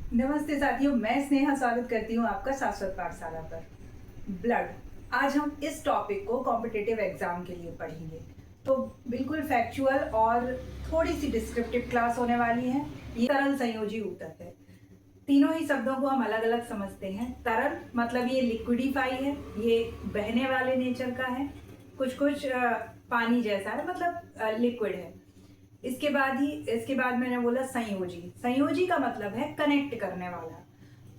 नमस्ते साथियों, मैं स्नेहा स्वागत करती हूँ आपका शाश्वत पाठशाला पर। ब्लड। आज हम इस टॉपिक को कॉम्पिटिटिव एग्जाम के लिए पढ़ेंगे। तो बिल्कुल फैक्चुअल और थोड़ी सी डिस्क्रिप्टिव क्लास होने वाली है। ये तरल संयोजी ऊतक है। तीनों ही शब्दों को हम अलग अलग समझते हैं। तरल मतलब ये लिक्विडिफाई है, ये बहने वाले नेचर का है, कुछ कुछ पानी जैसा है, मतलब लिक्विड है। इसके बाद मैंने बोला संयोजी। संयोजी का मतलब है कनेक्ट करने वाला।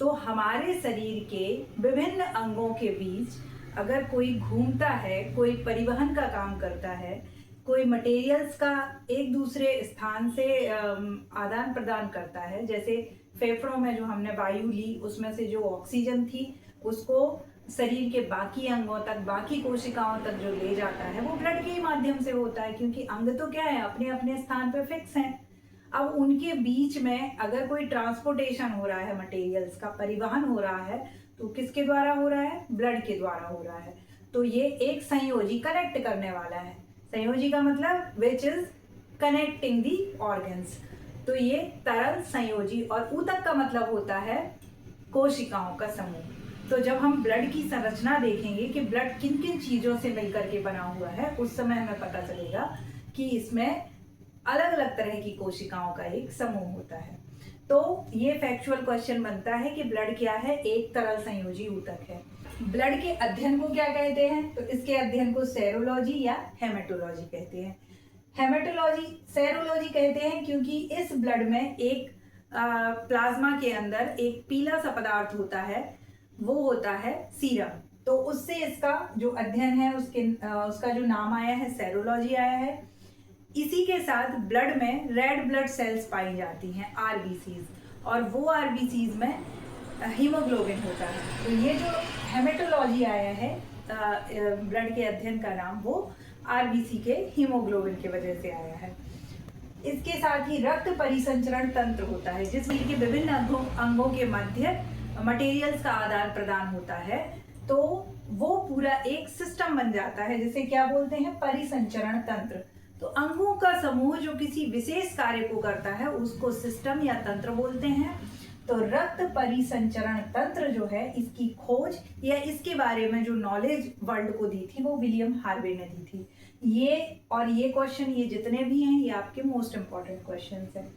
तो हमारे शरीर के विभिन्न अंगों के बीच अगर कोई घूमता है, कोई परिवहन का काम करता है, कोई मटेरियल्स का एक दूसरे स्थान से आदान प्रदान करता है, जैसे फेफड़ों में जो हमने वायु ली उसमें से जो ऑक्सीजन थी उसको शरीर के बाकी अंगों तक, बाकी कोशिकाओं तक जो ले जाता है वो ब्लड के ही माध्यम से होता है, क्योंकि अंग तो क्या है, अपने अपने स्थान पे फिक्स हैं। अब उनके बीच में अगर कोई ट्रांसपोर्टेशन हो रहा है, मटेरियल्स का परिवहन हो रहा है, तो किसके द्वारा हो रहा है? ब्लड के द्वारा हो रहा है। तो ये एक संयोजी कनेक्ट करने वाला है। संयोजी का मतलब which is connecting the organs. तो ये तरल संयोजी। और ऊतक का मतलब होता है कोशिकाओं का समूह। तो जब हम ब्लड की संरचना देखेंगे कि ब्लड किन किन चीजों से मिलकर के बना हुआ है, उस समय हमें पता चलेगा कि इसमें अलग अलग तरह की कोशिकाओं का एक समूह होता है। तो ये फैक्चुअल क्वेश्चन बनता है कि ब्लड क्या है? एक तरल संयोजी ऊतक है। ब्लड के अध्ययन को क्या कहते हैं? तो इसके अध्ययन को सेरोलॉजी या हेमेटोलॉजी कहते हैं। हेमेटोलॉजी सेरोलॉजी कहते हैं क्योंकि इस ब्लड में एक प्लाज्मा के अंदर एक पीला सा पदार्थ होता है, वो होता है सीरम। तो उससे इसका जो अध्ययन है उसका जो नाम आया है सेरोलॉजी आया है। इसी के साथ ब्लड में रेड ब्लड सेल्स पाई जाती हैं, आरबीसीज, और वो आरबीसीज में हीमोग्लोबिन होता है। तो ये जो हेमेटोलॉजी आया है, ब्लड के अध्ययन का नाम, वो आरबीसी के हीमोग्लोबिन की वजह से आया है। इसके साथ ही रक्त परिसंचरण तंत्र होता है, जिसमें के विभिन्न अंगों के मध्य मटेरियल्स का आदान प्रदान होता है। तो वो पूरा एक सिस्टम बन जाता है, जिसे क्या बोलते हैं? परिसंचरण तंत्र। तो अंगों का समूह जो किसी विशेष कार्य को करता है उसको सिस्टम या तंत्र बोलते हैं। तो रक्त परिसंचरण तंत्र जो है, इसकी खोज या इसके बारे में जो नॉलेज वर्ल्ड को दी थी वो विलियम हार्वे ने दी थी। ये क्वेश्चन, ये जितने भी हैं, ये आपके मोस्ट इंपॉर्टेंट क्वेश्चन हैं।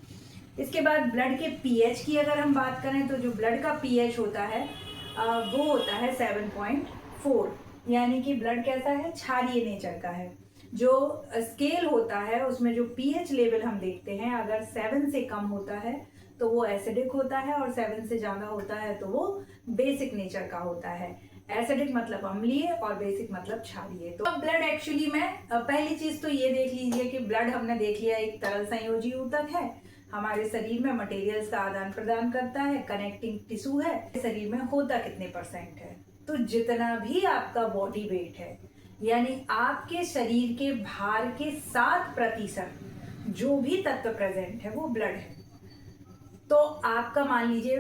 इसके बाद ब्लड के पीएच की अगर हम बात करें, तो जो ब्लड का पीएच होता है वो होता है 7.4। यानी कि ब्लड कैसा है? क्षारीय नेचर का है। जो स्केल होता है उसमें जो पीएच लेवल हम देखते हैं, अगर 7 से कम होता है तो वो एसिडिक होता है, और 7 से ज़्यादा होता है तो वो बेसिक नेचर का होता है। एसिडिक मतलब अम्लीय और बेसिक मतलब क्षारीय। तो अब ब्लड एक्चुअली में पहली चीज तो ये देख लीजिए कि ब्लड हमने देख लिया एक तरल संयोजी ऊतक है, हमारे शरीर में मटेरियल्स का आदान प्रदान करता है, कनेक्टिंग टिश्यू है। शरीर में होता कितने % है? तो जितना भी आपका बॉडी वेट है, यानी आपके शरीर के भार के 7% जो भी तत्व प्रेजेंट है वो ब्लड है। तो आपका मान लीजिए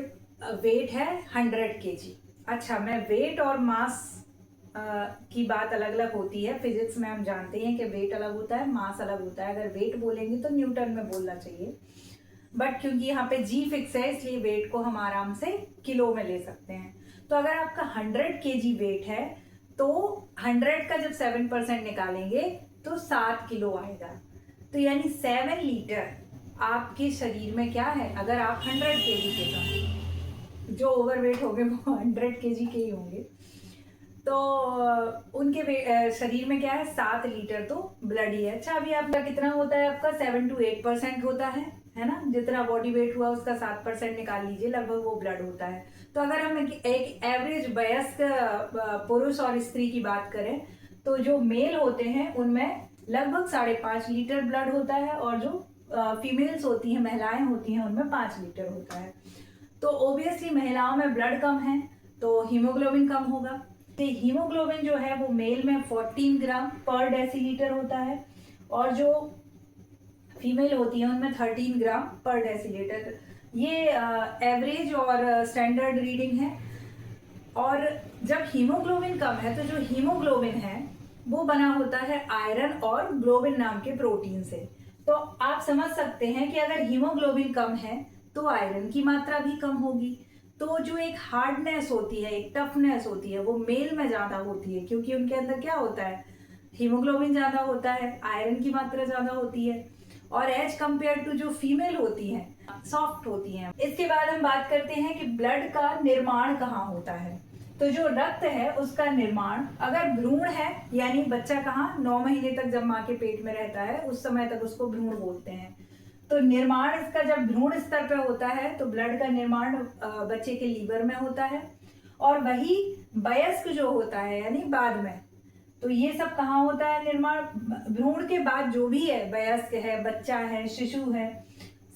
वेट है 100 kg। अच्छा, मैं वेट और मास की बात अलग अलग होती है। फिजिक्स में हम जानते हैं कि वेट अलग होता है, मास अलग होता है। अगर वेट बोलेंगे तो न्यूटन में बोलना चाहिए, बट क्योंकि यहाँ पे जी फिक्स है इसलिए वेट को हम आराम से किलो में ले सकते हैं। तो अगर आपका 100 kg वेट है तो 100 का जब 7% निकालेंगे तो 7 किलो आएगा। तो यानी 7 लीटर आपके शरीर में क्या है? अगर आप 100 kg के कम, जो ओवरवेट होंगे वो 100 kg के ही होंगे, तो उनके शरीर में क्या है? 7 लीटर तो ब्लड ही है। अच्छा, अभी आपका कितना होता है? आपका 7 to 8% होता है ना? जितना बॉडी वेट हुआ उसका 7% निकाल लीजिए, लगभग वो ब्लड होता है। तो अगर हम एक एवरेज वयस्क पुरुष और स्त्री की बात करें, तो जो मेल होते हैं उनमें लगभग 5.5 लीटर ब्लड होता है, और जो फीमेल्स होती हैं, महिलाएं होती हैं, उनमें 5 लीटर होता है। तो ओबियसली महिलाओं में ब्लड कम है तो हीमोग्लोबिन कम होगा। तो हीमोग्लोबिन जो है वो मेल में 14 ग्राम पर डेसीलीटर होता है, और जो फीमेल होती है उनमें 13 ग्राम पर डेसीलीटर। ये एवरेज और स्टैंडर्ड रीडिंग है। और जब हीमोग्लोबिन कम है तो जो हीमोग्लोबिन है वो बना होता है आयरन और ग्लोबिन नाम के प्रोटीन से। तो आप समझ सकते हैं कि अगर हीमोग्लोबिन कम है तो आयरन की मात्रा भी कम होगी। तो जो एक हार्डनेस होती है, एक टफनेस होती है, वो मेल में ज़्यादा होती है, क्योंकि उनके अंदर क्या होता है, हीमोग्लोबिन ज़्यादा होता है, आयरन की मात्रा ज़्यादा होती है, और एज कम्पेयर टू जो फीमेल होती हैं सॉफ्ट होती हैं। इसके बाद हम बात करते हैं कि ब्लड का निर्माण कहाँ होता है। तो जो रक्त है उसका निर्माण अगर भ्रूण है, यानी बच्चा कहाँ 9 महीने तक जब माँ के पेट में रहता है उस समय तक उसको भ्रूण बोलते हैं। तो निर्माण इसका जब भ्रूण स्तर पे होता है तो ब्लड का निर्माण बच्चे के लीवर में होता है, और वही वयस्क जो होता है यानी बाद में, तो ये सब कहाँ होता है निर्माण, भ्रूण के बाद जो भी है, वयस्क है, बच्चा है, शिशु है,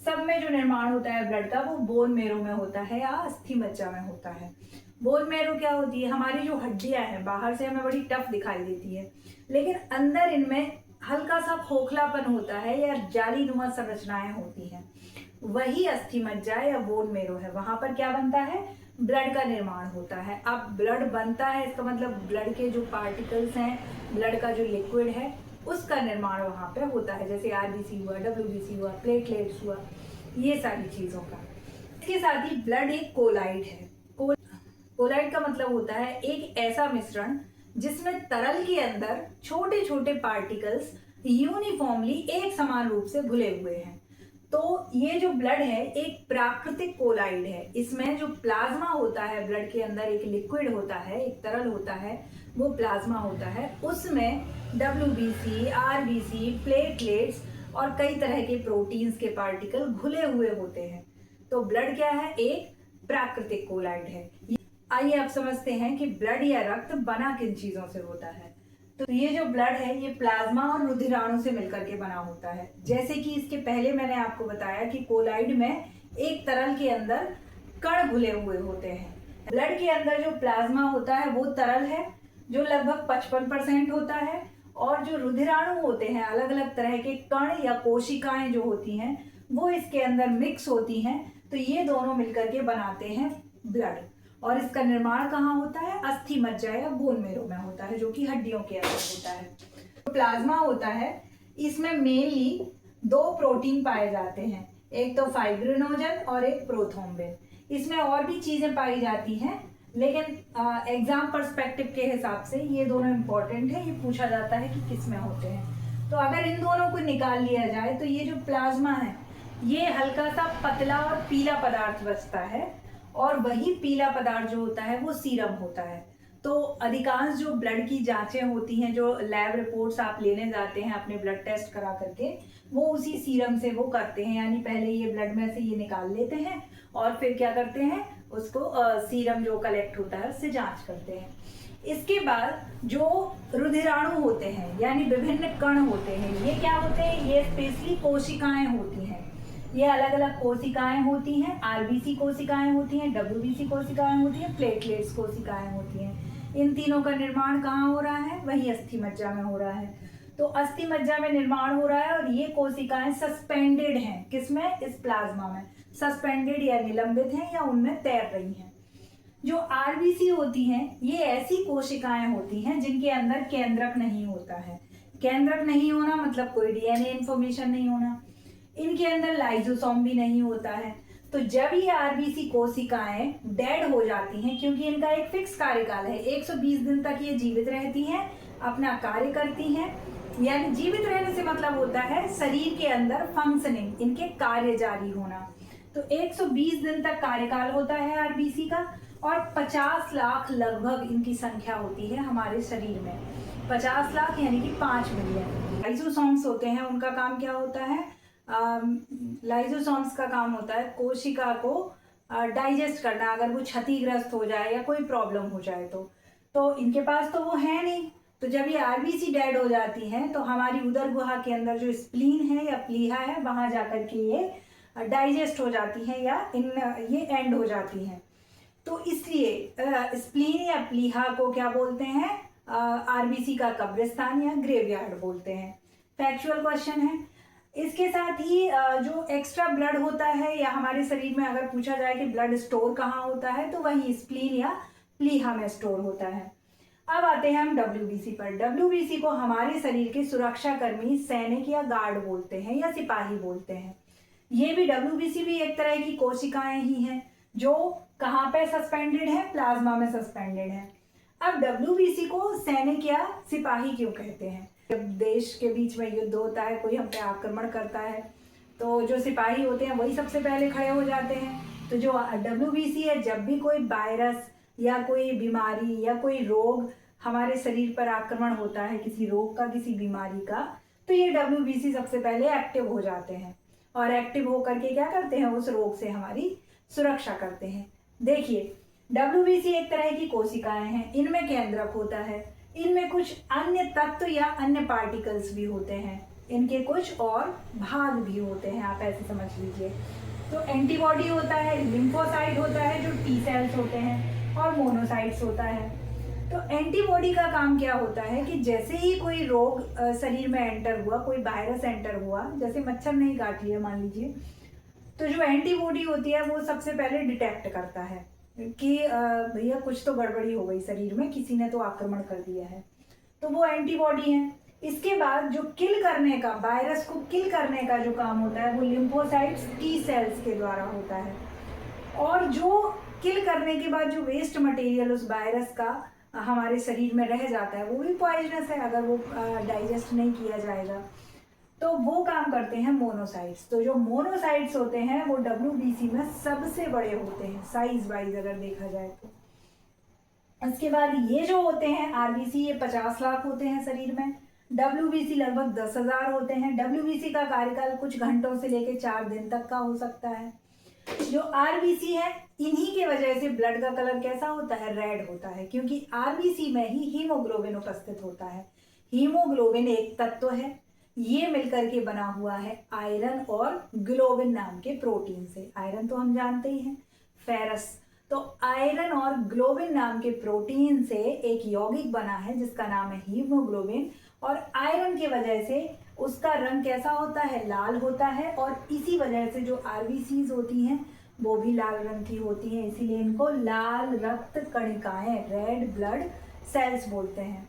सब में जो निर्माण होता है ब्लड का वो बोन मेरो में होता है या अस्थि मज्जा में होता है। बोन मेरो क्या होती है, हमारी जो हड्डियां हैं बाहर से हमें बड़ी टफ दिखाई देती है, लेकिन अंदर इनमें हल्का सा खोखलापन होता है या जालीनुमा संरचनाएं होती हैं, वही अस्थि मज्जा या बोन मेरो है। वहां पर क्या बनता है, ब्लड का निर्माण होता है। अब ब्लड बनता है इसका मतलब ब्लड के जो पार्टिकल्स हैं, ब्लड का जो लिक्विड है उसका निर्माण वहां पे होता है, जैसे आरबीसी हुआ, डब्ल्यूबीसी हुआ, प्लेटलेट्स हुआ, ये सारी चीजों का। इसके साथ ही ब्लड एक कोलाइड है। कोलाइड का मतलब होता है एक ऐसा मिश्रण जिसमें तरल के अंदर छोटे छोटे पार्टिकल्स यूनिफॉर्मली एक समान रूप से घुले हुए हैं। तो ये जो ब्लड है एक प्राकृतिक कोलाइड है। इसमें जो प्लाज्मा होता है, ब्लड के अंदर एक लिक्विड होता है, एक तरल होता है, वो प्लाज्मा होता है, उसमें डब्ल्यूबीसी, आरबीसी, प्लेटलेट्स और कई तरह के प्रोटीन्स के पार्टिकल घुले हुए होते हैं। तो ब्लड क्या है, एक प्राकृतिक कोलाइड है। आइए आप समझते हैं कि ब्लड या रक्त बना किन चीजों से होता है। तो ये जो ब्लड है ये प्लाज्मा और रुधिराणु से मिलकर के बना होता है। जैसे कि इसके पहले मैंने आपको बताया कि कोलाइड में एक तरल के अंदर कण घुले हुए होते हैं। ब्लड के अंदर जो प्लाज्मा होता है वो तरल है जो लगभग 55% होता है, और जो रुधिराणु होते हैं, अलग अलग तरह के कण या कोशिकाएं जो होती हैं वो इसके अंदर मिक्स होती हैं। तो ये दोनों मिलकर के बनाते हैं ब्लड, और इसका निर्माण कहाँ होता है, अस्थि मज्जा या बोन मेरो में होता है, जो कि हड्डियों के अंदर होता है। तो प्लाज्मा होता है, इसमें मेनली 2 प्रोटीन पाए जाते हैं, एक तो फाइब्रिनोजन और एक प्रोथ्रोम्बिन। इसमें और भी चीजें पाई जाती हैं, लेकिन एग्जाम पर्सपेक्टिव के हिसाब से ये दोनों इंपॉर्टेंट है। ये पूछा जाता है कि किस में होते हैं। तो अगर इन दोनों को निकाल लिया जाए तो ये जो प्लाज्मा है ये हल्का सा पतला और पीला पदार्थ बचता है, और वही पीला पदार्थ जो होता है वो सीरम होता है। तो अधिकांश जो ब्लड की जांचें होती हैं, जो लैब रिपोर्ट्स आप लेने जाते हैं अपने ब्लड टेस्ट करा करके, वो उसी सीरम से वो करते हैं, यानी पहले ये ब्लड में से ये निकाल लेते हैं और फिर क्या करते हैं, उसको सीरम जो कलेक्ट होता है उससे जांच करते हैं। इसके बाद जो रुधिराणु होते हैं यानी विभिन्न कण होते हैं, ये क्या होते हैं, ये स्पेशली कोशिकाएं होती हैं। ये अलग अलग कोशिकाएं होती हैं, आरबीसी कोशिकाएं होती हैं, डब्ल्यूबीसी कोशिकाएं होती हैं, प्लेटलेट्स कोशिकाएं होती हैं। इन तीनों का निर्माण कहाँ हो रहा है, वही अस्थि मज्जा में हो रहा है। तो अस्थि मज्जा में निर्माण हो रहा है, और ये कोशिकाएं सस्पेंडेड हैं, किसमें, इस प्लाज्मा में सस्पेंडेड या निलंबित हैं या उनमें तैर रही हैं। जो आरबीसी होती हैं ये ऐसी कोशिकाएं होती हैं जिनके अंदर केंद्रक नहीं होता है। केंद्रक नहीं होना मतलब कोई डीएनए इंफॉर्मेशन नहीं होना, इनके अंदर लाइजोसोम भी नहीं होता है। तो जब ये आरबीसी कोशिकाएं डेड हो जाती हैं, क्योंकि इनका एक फिक्स कार्यकाल है, 120 दिन तक ये जीवित रहती हैं, अपना कार्य करती हैं, यानी जीवित रहने से मतलब होता है शरीर के अंदर फंक्शनिंग, इनके कार्य जारी होना। तो 120 दिन तक कार्यकाल होता है आरबीसी का, और 50 लाख लगभग इनकी संख्या होती है हमारे शरीर में। 50 लाख यानी कि 5 मिलियन। लाइजोसोम्स होते हैं, उनका काम क्या होता है, लाइजोसोम्स का काम होता है कोशिका को डाइजेस्ट करना, अगर वो क्षतिग्रस्त हो जाए या कोई प्रॉब्लम हो जाए तो इनके पास तो वो है नहीं। तो जब ये आरबीसी डेड हो जाती हैं तो हमारी उदर गुहा के अंदर जो स्प्लीन है या प्लीहा है, वहां जाकर के ये डाइजेस्ट हो जाती हैं या ये एंड हो जाती हैं। तो इसलिए स्प्लीन या प्लीहा को क्या बोलते हैं, आरबीसी का कब्रिस्तान या ग्रेवयार्ड बोलते हैं। फैक्चुअल क्वेश्चन है। इसके साथ ही जो एक्स्ट्रा ब्लड होता है, या हमारे शरीर में अगर पूछा जाए कि ब्लड स्टोर कहाँ होता है, तो वही स्प्लीन या प्लीहा में स्टोर होता है। अब आते हैं हम डब्ल्यूबीसी पर। डब्ल्यूबीसी को हमारे शरीर के सुरक्षा कर्मी, सैनिक या गार्ड बोलते हैं या सिपाही बोलते हैं। ये भी WBC भी एक तरह की कोशिकाएं ही हैं जो कहाँ पे सस्पेंडेड है, प्लाज्मा में सस्पेंडेड है। अब WBC को सैनिक या सिपाही क्यों कहते हैं? जब देश के बीच में युद्ध होता है, कोई हम पे आक्रमण करता है, तो जो सिपाही होते हैं वही सबसे पहले खड़े हो जाते हैं। तो जो WBC है, जब भी कोई वायरस या कोई बीमारी या कोई रोग हमारे शरीर पर आक्रमण होता है, किसी रोग का, किसी बीमारी का, तो ये WBC सबसे पहले एक्टिव हो जाते हैं और एक्टिव होकर के क्या करते हैं, उस रोग से हमारी सुरक्षा करते हैं। देखिए, WBC एक तरह की कोशिकाएं हैं, इनमें केंद्रक होता है, इनमें कुछ अन्य तत्व या अन्य पार्टिकल्स भी होते हैं, इनके कुछ और भाग भी होते हैं, आप ऐसे समझ लीजिए। तो एंटीबॉडी होता है, लिम्फोसाइट होता है जो टी सेल्स होते हैं, और मोनोसाइट्स होता है। तो एंटीबॉडी का काम क्या होता है कि जैसे ही कोई रोग शरीर में एंटर हुआ, कोई वायरस एंटर हुआ, जैसे मच्छर ने ही काट लिया मान लीजिए, तो जो एंटीबॉडी होती है वो सबसे पहले डिटेक्ट करता है कि भैया कुछ तो गड़बड़ी हो गई शरीर में, किसी ने तो आक्रमण कर दिया है, तो वो एंटीबॉडी है। इसके बाद जो किल करने का, वायरस को किल करने का जो काम होता है वो लिम्फोसाइट्स टी सेल्स के द्वारा होता है। और जो किल करने के बाद जो वेस्ट मटेरियल उस वायरस का हमारे शरीर में रह जाता है वो भी पॉइजनस है, अगर वो डाइजेस्ट नहीं किया जाएगा, तो वो काम करते हैं मोनोसाइट्स। तो जो मोनोसाइट्स होते हैं वो WBC में सबसे बड़े होते हैं साइज वाइज अगर देखा जाए तो। इसके बाद ये जो होते हैं RBC, ये 50 लाख होते हैं शरीर में, WBC लगभग 10,000 होते हैं। WBC का कार्यकाल कुछ घंटों से लेकर 4 दिन तक का हो सकता है। जो RBC है, इन्हीं के वजह से ब्लड का कलर कैसा होता है, रेड होता है, क्योंकि RBC में ही हीमोग्लोबिन उपस्थित होता है। हीमोग्लोबिन एक तत्व है, ये मिलकर के बना हुआ है आयरन और ग्लोबिन नाम के प्रोटीन से। आयरन तो हम जानते ही हैं, फेरस। तो आयरन और ग्लोबिन नाम के प्रोटीन से एक यौगिक बना है जिसका नाम है हीमोग्लोबिन, और आयरन की वजह से उसका रंग कैसा होता है, लाल होता है, और इसी वजह से जो RBCs होती हैं वो भी लाल रंग की होती हैं, इसीलिए इनको लाल रक्त कणिकाएं, रेड ब्लड सेल्स बोलते हैं।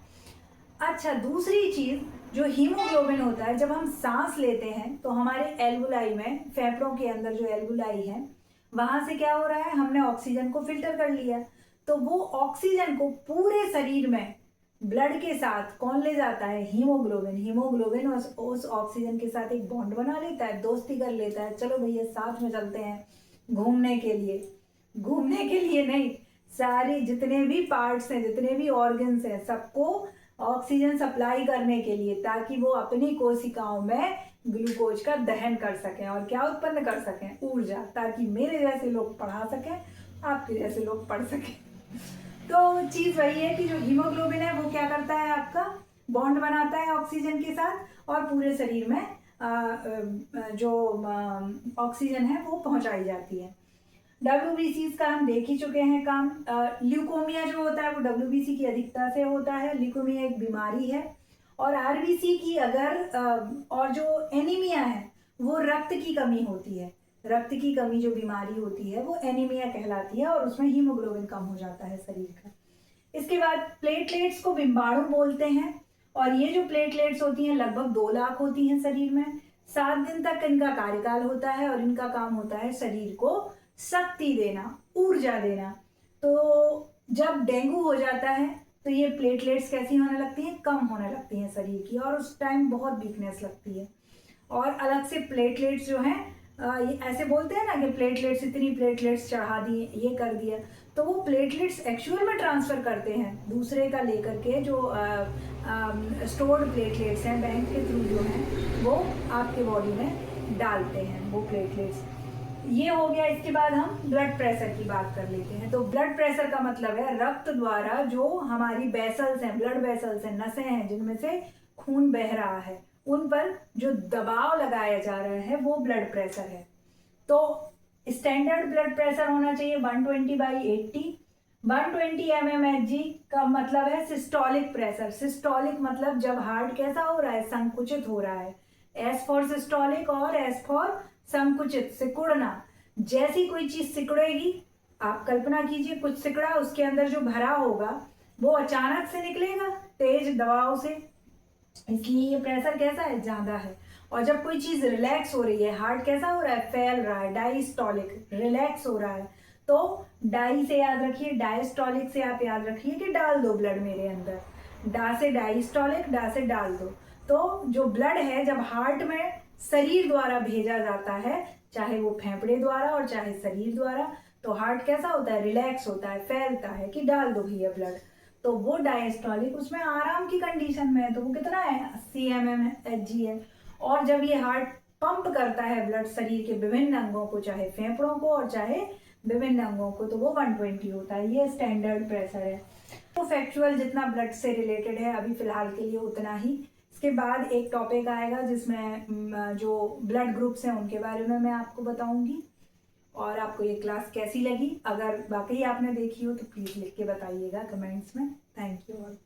अच्छा, दूसरी चीज जो हीमोग्लोबिन होता है, जब हम सांस लेते हैं तो हमारे एल्वुलाई में, फेफड़ों के अंदर जो एल्वुलाई है, वहां से क्या हो रहा है, हमने ऑक्सीजन को फिल्टर कर लिया, तो वो ऑक्सीजन को पूरे शरीर में ब्लड के साथ कौन ले जाता है, हीमोग्लोबिन। हीमोग्लोबिन उस ऑक्सीजन के साथ एक बॉन्ड बना लेता है, दोस्ती कर लेता है, चलो भैया साथ में चलते हैं घूमने के लिए। घूमने के लिए नहीं, सारे जितने भी पार्ट्स हैं, जितने भी ऑर्गन्स हैं, सबको ऑक्सीजन सप्लाई करने के लिए, ताकि वो अपनी कोशिकाओं में ग्लूकोज का दहन कर सकें और क्या उत्पन्न कर सकें, ऊर्जा, ताकि मेरे जैसे लोग पढ़ा सकें, आपके जैसे लोग पढ़ सकें। तो चीज वही है कि जो हीमोग्लोबिन है वो क्या करता है, आपका बॉन्ड बनाता है ऑक्सीजन के साथ और पूरे शरीर में जो ऑक्सीजन है वो पहुंचाई जाती है। WBC का हम देख ही चुके हैं काम। ल्यूकोमिया जो होता है वो WBC की अधिकता से होता है। ल्यूकोमिया एक बीमारी है। और RBC की अगर और जो एनीमिया है वो रक्त की कमी होती है। रक्त की कमी जो बीमारी होती है वो एनीमिया कहलाती है, और उसमें हीमोग्लोबिन कम हो जाता है शरीर का। इसके बाद प्लेटलेट्स को बिम्बाणु बोलते हैं, और ये जो प्लेटलेट्स होती हैं लगभग 2 लाख होती हैं शरीर में। 7 दिन तक इनका कार्यकाल होता है और इनका काम होता है शरीर को शक्ति देना, ऊर्जा देना। तो जब डेंगू हो जाता है तो ये प्लेटलेट्स कैसी होने लगती हैं, कम होने लगती हैं शरीर की, और उस टाइम बहुत वीकनेस लगती है। और अलग से प्लेटलेट्स जो हैं, ये ऐसे बोलते हैं ना कि प्लेटलेट्स, इतनी प्लेटलेट्स चढ़ा दिए, ये कर दिया, तो वो प्लेटलेट्स एक्चुअल में ट्रांसफ़र करते हैं दूसरे का लेकर के, जो स्टोर्ड प्लेटलेट्स हैं बैंक के थ्रू जो हैं वो आपके बॉडी में डालते हैं वो प्लेटलेट्स। ये हो गया। इसके बाद हम ब्लड प्रेशर की बात कर लेते हैं। तो ब्लड प्रेशर का मतलब है रक्त द्वारा जो हमारी वेसल्स हैं, ब्लड वेसल्स हैं, नसें हैं जिनमें से खून बह रहा है, उन पर जो दबाव लगाया जा रहा है वो ब्लड प्रेशर है। तो स्टैंडर्ड ब्लड प्रेशर होना चाहिए 120/80। 120 mmHg का मतलब है सिस्टोलिक प्रेशर। सिस्टोलिक मतलब जब हार्ट कैसा हो रहा है, संकुचित हो रहा है। एस फॉर सिस्टोलिक और एस फॉर संकुचित, सिकुड़ना। जैसी कोई चीज सिकुड़ेगी, आप कल्पना कीजिए कुछ सिकुड़ा, उसके अंदर जो भरा होगा वो अचानक से निकलेगा तेज दबाव से, इसलिए ये प्रेशर कैसा है, ज्यादा है। और जब कोई चीज रिलैक्स हो रही है, हार्ट कैसा हो रहा है, फैल रहा है, डायस्टोलिक, रिलैक्स हो रहा है, तो डाई से याद रखिए, डायस्टोलिक से आप याद रखिए कि डाल दो ब्लड मेरे अंदर, डा से डायस्टोलिक, डा से डाल दो। तो जो ब्लड है जब हार्ट में शरीर द्वारा भेजा जाता है, चाहे वो फेफड़े द्वारा और चाहे शरीर द्वारा, तो हार्ट कैसा होता है, रिलैक्स होता है, फैलता है कि डाल दो भैया ब्लड। तो वो डायस्टोलिक उसमें आराम की कंडीशन में है, तो वो कितना है, 80 mmHg है। और जब ये हार्ट पंप करता है ब्लड शरीर के विभिन्न अंगों को, चाहे फेफड़ों को और चाहे विभिन्न अंगों को, तो वो 120 होता है। ये स्टैंडर्ड प्रेशर है। तो फैक्चुअल जितना ब्लड से रिलेटेड है अभी फिलहाल के लिए उतना ही। इसके बाद एक टॉपिक आएगा जिसमें जो ब्लड ग्रुप्स हैं उनके बारे में मैं आपको बताऊंगी। और आपको ये क्लास कैसी लगी, अगर वाकई आपने देखी हो तो प्लीज़ लिख के बताइएगा कमेंट्स में। Thank you all.